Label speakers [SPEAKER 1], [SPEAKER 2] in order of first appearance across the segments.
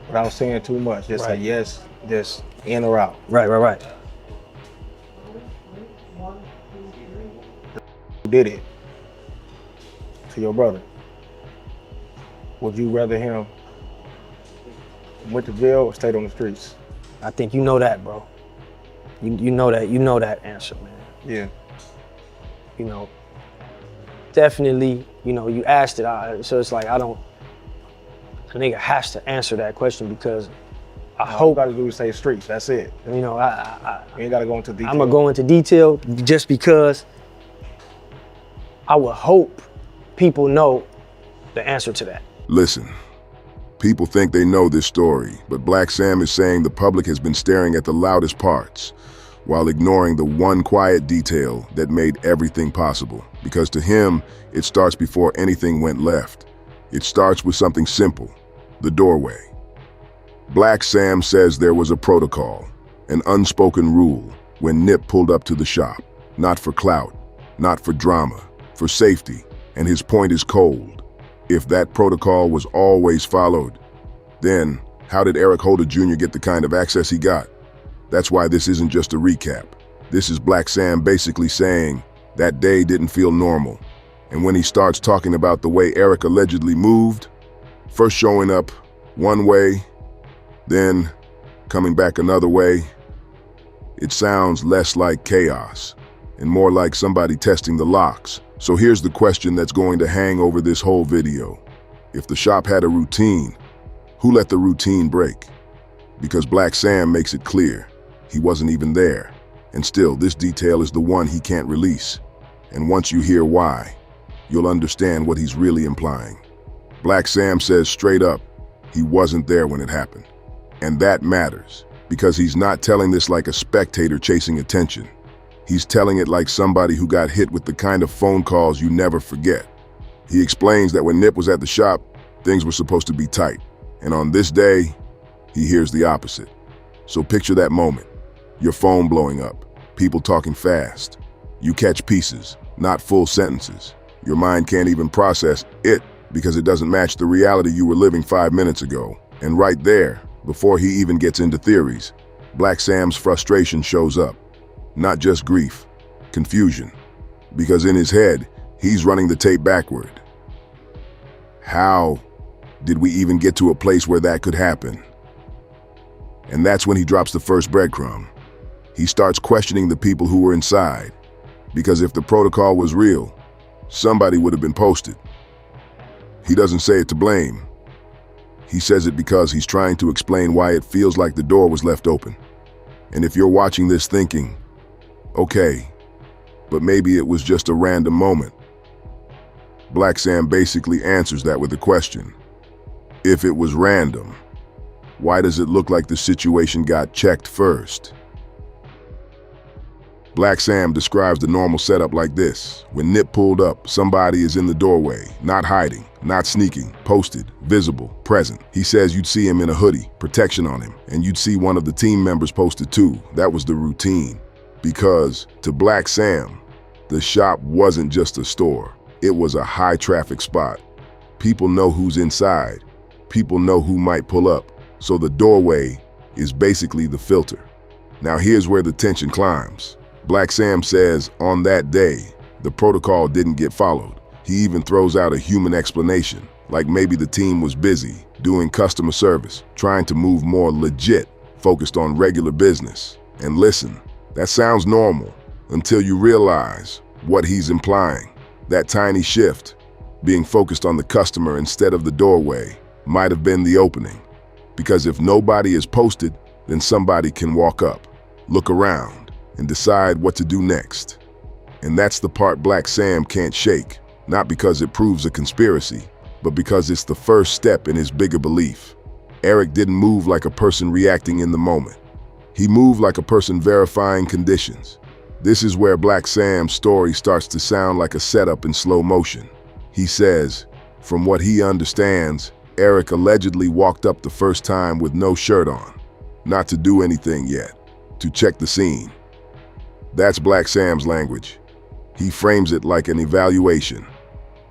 [SPEAKER 1] without saying too much. Just say yes, just in or out.
[SPEAKER 2] Right.
[SPEAKER 1] Who did it to your brother? Would you rather him went to jail or stayed on the streets?
[SPEAKER 2] I think you know that, bro. You know that answer, man.
[SPEAKER 1] Yeah.
[SPEAKER 2] You know, definitely, you know, you asked it, so it's like a nigga has to answer that question because I hope.
[SPEAKER 1] All you gotta do is say streets, that's it.
[SPEAKER 2] You know,
[SPEAKER 1] You ain't gotta go into detail.
[SPEAKER 2] I'm gonna go into detail just because I would hope people know the answer to that.
[SPEAKER 3] Listen, people think they know this story, but Blacc Sam is saying the public has been staring at the loudest parts while ignoring the one quiet detail that made everything possible. Because to him, it starts before anything went left. It starts with something simple, the doorway. Blacc Sam says there was a protocol, an unspoken rule, when Nip pulled up to the shop. Not for clout, not for drama, for safety, and his point is cold. If that protocol was always followed, then how did Eric Holder Jr. get the kind of access he got? That's why this isn't just a recap. This is Blacc Sam basically saying that day didn't feel normal. And when he starts talking about the way Eric allegedly moved, first showing up one way, then coming back another way, it sounds less like chaos and more like somebody testing the locks. So here's the question that's going to hang over this whole video. If the shop had a routine, who let the routine break? Because Blacc Sam makes it clear he wasn't even there. And still, this detail is the one he can't release. And once you hear why, you'll understand what he's really implying. Blacc Sam says straight up, he wasn't there when it happened. And that matters, because he's not telling this like a spectator chasing attention. He's telling it like somebody who got hit with the kind of phone calls you never forget. He explains that when Nip was at the shop, things were supposed to be tight. And on this day, he hears the opposite. So picture that moment. Your phone blowing up, people talking fast. You catch pieces, not full sentences. Your mind can't even process it because it doesn't match the reality you were living 5 minutes ago. And right there, before he even gets into theories, Blacc Sam's frustration shows up. Not just grief, confusion. Because in his head, he's running the tape backward. How did we even get to a place where that could happen? And that's when he drops the first breadcrumb. He starts questioning the people who were inside. Because if the protocol was real, somebody would have been posted. He doesn't say it to blame. He says it because he's trying to explain why it feels like the door was left open. And if you're watching this thinking, okay, but maybe it was just a random moment, Blacc Sam basically answers that with a question. If it was random, why does it look like the situation got checked first? Blacc Sam describes the normal setup like this. When Nip pulled up, somebody is in the doorway, not hiding, not sneaking, posted, visible, present. He says you'd see him in a hoodie, protection on him, and you'd see one of the team members posted too. That was the routine. Because, to Blacc Sam, the shop wasn't just a store. It was a high-traffic spot. People know who's inside. People know who might pull up. So the doorway is basically the filter. Now here's where the tension climbs. Blacc Sam says on that day, the protocol didn't get followed. He even throws out a human explanation, like maybe the team was busy, doing customer service, trying to move more legit, focused on regular business. And listen, that sounds normal until you realize what he's implying. That tiny shift, being focused on the customer instead of the doorway, might have been the opening. Because if nobody is posted, then somebody can walk up, look around, and decide what to do next. And that's the part Blacc Sam can't shake, not because it proves a conspiracy, but because it's the first step in his bigger belief. Eric didn't move like a person reacting in the moment. He moved like a person verifying conditions. This is where Blacc Sam's story starts to sound like a setup in slow motion. He says, from what he understands, Eric allegedly walked up the first time with no shirt on, not to do anything yet, to check the scene. That's Blacc Sam's language. He frames it like an evaluation.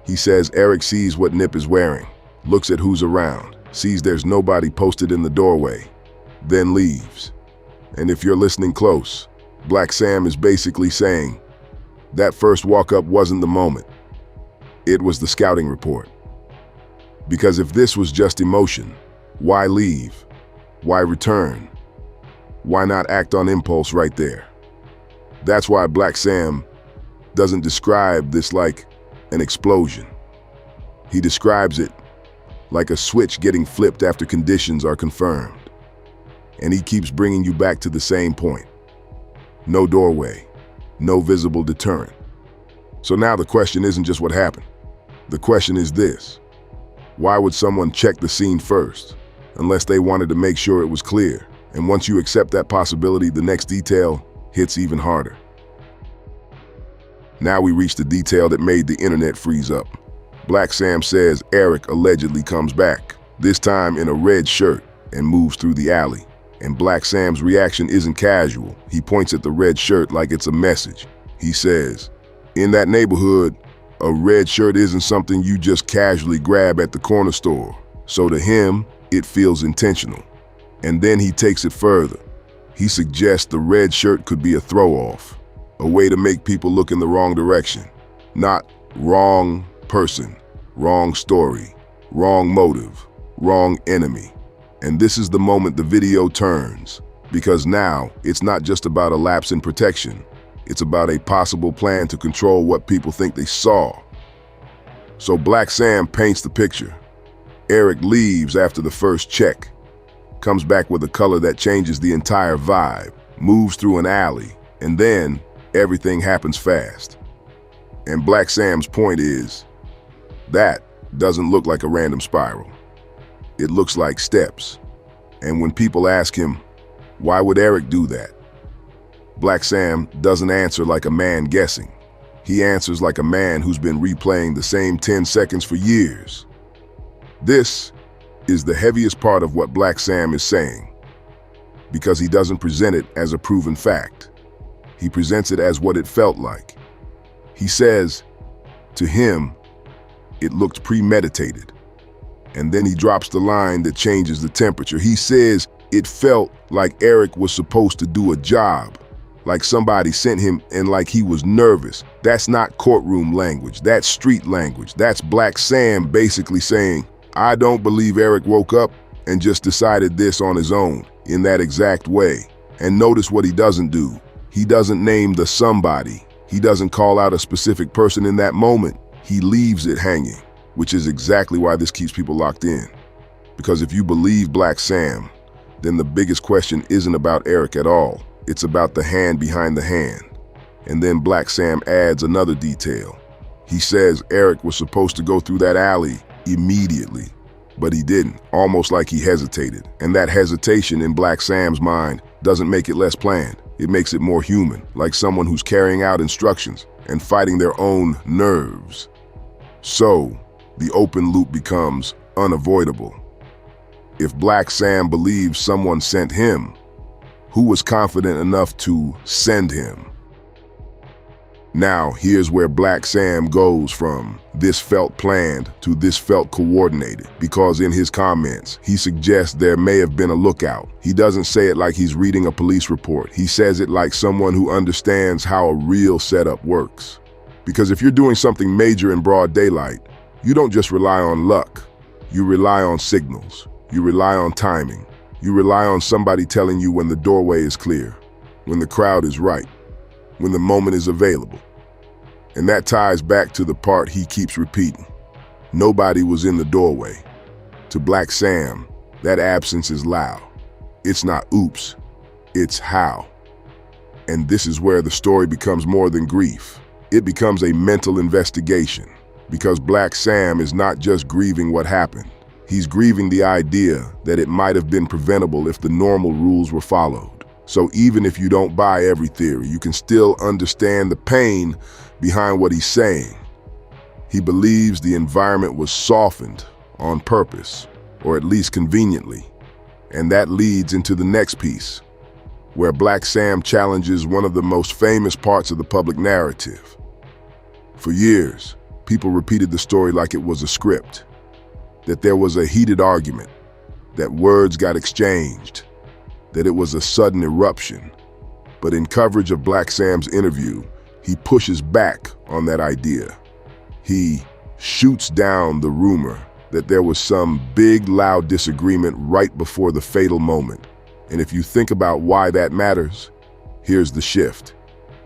[SPEAKER 3] He says Eric sees what Nip is wearing, looks at who's around, sees there's nobody posted in the doorway, then leaves. And if you're listening close, Blacc Sam is basically saying, that first walk-up wasn't the moment. It was the scouting report. Because if this was just emotion, why leave? Why return? Why not act on impulse right there? That's why Blacc Sam doesn't describe this like an explosion. He describes it like a switch getting flipped after conditions are confirmed. And he keeps bringing you back to the same point. No doorway, no visible deterrent. So now the question isn't just what happened. The question is this: why would someone check the scene first, unless they wanted to make sure it was clear? And once you accept that possibility, the next detail hits even harder. Now we reach the detail that made the internet freeze up. Blacc Sam says Eric allegedly comes back, this time in a red shirt, and moves through the alley. And Blacc Sam's reaction isn't casual. He points at the red shirt like it's a message. He says, in that neighborhood, a red shirt isn't something you just casually grab at the corner store. So to him, it feels intentional. And then he takes it further. He suggests the red shirt could be a throw-off, a way to make people look in the wrong direction. Not wrong person, wrong story, wrong motive, wrong enemy. And this is the moment the video turns, because now it's not just about a lapse in protection. It's about a possible plan to control what people think they saw. So Blacc Sam paints the picture. Eric leaves after the first check, comes back with a color that changes the entire vibe, moves through an alley, and then everything happens fast. And Blacc Sam's point is, that doesn't look like a random spiral. It looks like steps. And when people ask him, why would Eric do that? Blacc Sam doesn't answer like a man guessing. He answers like a man who's been replaying the same 10 seconds for years. This is the heaviest part of what Blacc Sam is saying, because he doesn't present it as a proven fact. He presents it as what it felt like. He says, to him, it looked premeditated. And then he drops the line that changes the temperature. He says it felt like Eric was supposed to do a job, like somebody sent him and like he was nervous. That's not courtroom language, that's street language. That's Blacc Sam basically saying, I don't believe Eric woke up and just decided this on his own in that exact way. And notice what he doesn't do. He doesn't name the somebody. He doesn't call out a specific person in that moment. He leaves it hanging, which is exactly why this keeps people locked in. Because if you believe Blacc Sam, then the biggest question isn't about Eric at all. It's about the hand behind the hand. And then Blacc Sam adds another detail. He says Eric was supposed to go through that alley immediately, but he didn't, almost like he hesitated. And that hesitation in Blacc Sam's mind doesn't make it less planned. It makes it more human, like someone who's carrying out instructions and fighting their own nerves. So, the open loop becomes unavoidable. If Blacc Sam believes someone sent him, who was confident enough to send him? Now, here's where Blacc Sam goes from this felt planned to this felt coordinated, because in his comments, he suggests there may have been a lookout. He doesn't say it like he's reading a police report. He says it like someone who understands how a real setup works. Because if you're doing something major in broad daylight, you don't just rely on luck. You rely on signals. You rely on timing. You rely on somebody telling you when the doorway is clear, when the crowd is right, when the moment is available. And that ties back to the part he keeps repeating. Nobody was in the doorway. To Blacc Sam, that absence is loud. It's not oops, it's how. And this is where the story becomes more than grief. It becomes a mental investigation, because Blacc Sam is not just grieving what happened. He's grieving the idea that it might have been preventable if the normal rules were followed. So even if you don't buy every theory, you can still understand the pain behind what he's saying. He believes the environment was softened on purpose, or at least conveniently. And that leads into the next piece, where Blacc Sam challenges one of the most famous parts of the public narrative. For years, people repeated the story like it was a script, that there was a heated argument, that words got exchanged, that it was a sudden eruption. But in coverage of Blacc Sam's interview, he pushes back on that idea. He shoots down the rumor that there was some big, loud disagreement right before the fatal moment. And if you think about why that matters, here's the shift.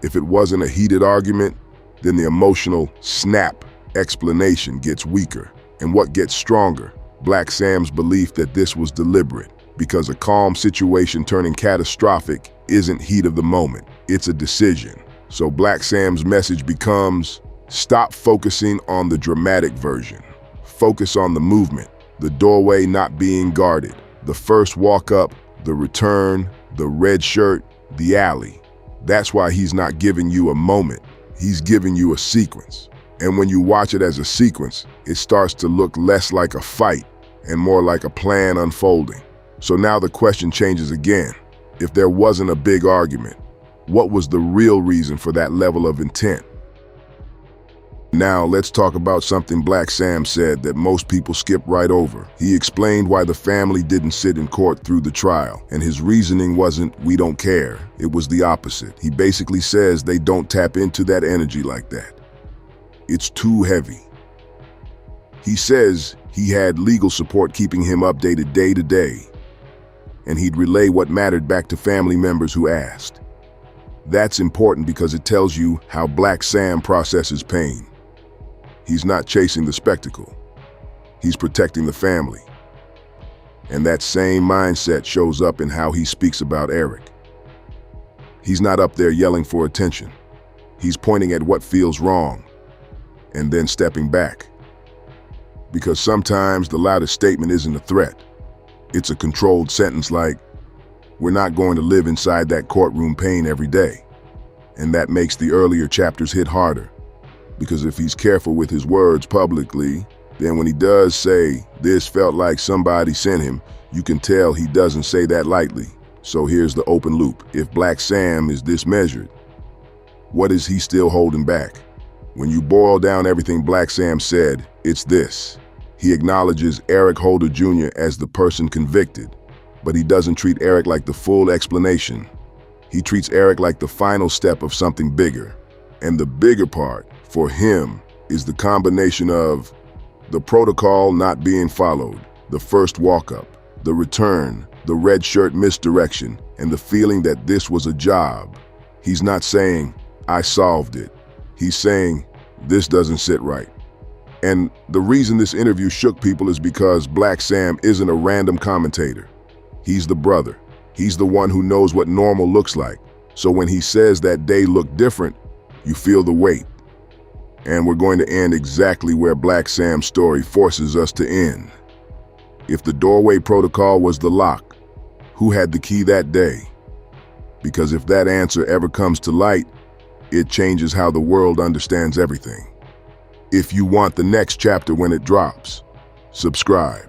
[SPEAKER 3] If it wasn't a heated argument, then the emotional snap explanation gets weaker. And what gets stronger? Blacc Sam's belief that this was deliberate, because a calm situation turning catastrophic isn't heat of the moment, it's a decision. So Blacc Sam's message becomes, stop focusing on the dramatic version. Focus on the movement, the doorway not being guarded, the first walk up, the return, the red shirt, the alley. That's why he's not giving you a moment, he's giving you a sequence. And when you watch it as a sequence, it starts to look less like a fight and more like a plan unfolding. So now the question changes again. If there wasn't a big argument, what was the real reason for that level of intent? Now let's talk about something Blacc Sam said that most people skip right over. He explained why the family didn't sit in court through the trial, and his reasoning wasn't, we don't care. It was the opposite. He basically says they don't tap into that energy like that. It's too heavy. He says he had legal support keeping him updated day to day, and he'd relay what mattered back to family members who asked. That's important because it tells you how Blacc Sam processes pain. He's not chasing the spectacle. He's protecting the family. And that same mindset shows up in how he speaks about Eric. He's not up there yelling for attention. He's pointing at what feels wrong and then stepping back. Because sometimes the loudest statement isn't a threat. It's a controlled sentence like, we're not going to live inside that courtroom pain every day. And that makes the earlier chapters hit harder. Because if he's careful with his words publicly, then when he does say, this felt like somebody sent him, you can tell he doesn't say that lightly. So here's the open loop. If Blacc Sam is this measured, what is he still holding back? When you boil down everything Blacc Sam said, it's this. He acknowledges Eric Holder Jr. as the person convicted, but he doesn't treat Eric like the full explanation. He treats Eric like the final step of something bigger. And the bigger part, for him, is the combination of the protocol not being followed, the first walk-up, the return, the red shirt misdirection, and the feeling that this was a job. He's not saying, I solved it. He's saying, this doesn't sit right. And the reason this interview shook people is because Blacc Sam isn't a random commentator. He's the brother. He's the one who knows what normal looks like. So when he says that day looked different, you feel the weight. And we're going to end exactly where Blacc Sam's story forces us to end. If the doorway protocol was the lock, who had the key that day? Because if that answer ever comes to light, it changes how the world understands everything. If you want the next chapter when it drops, subscribe.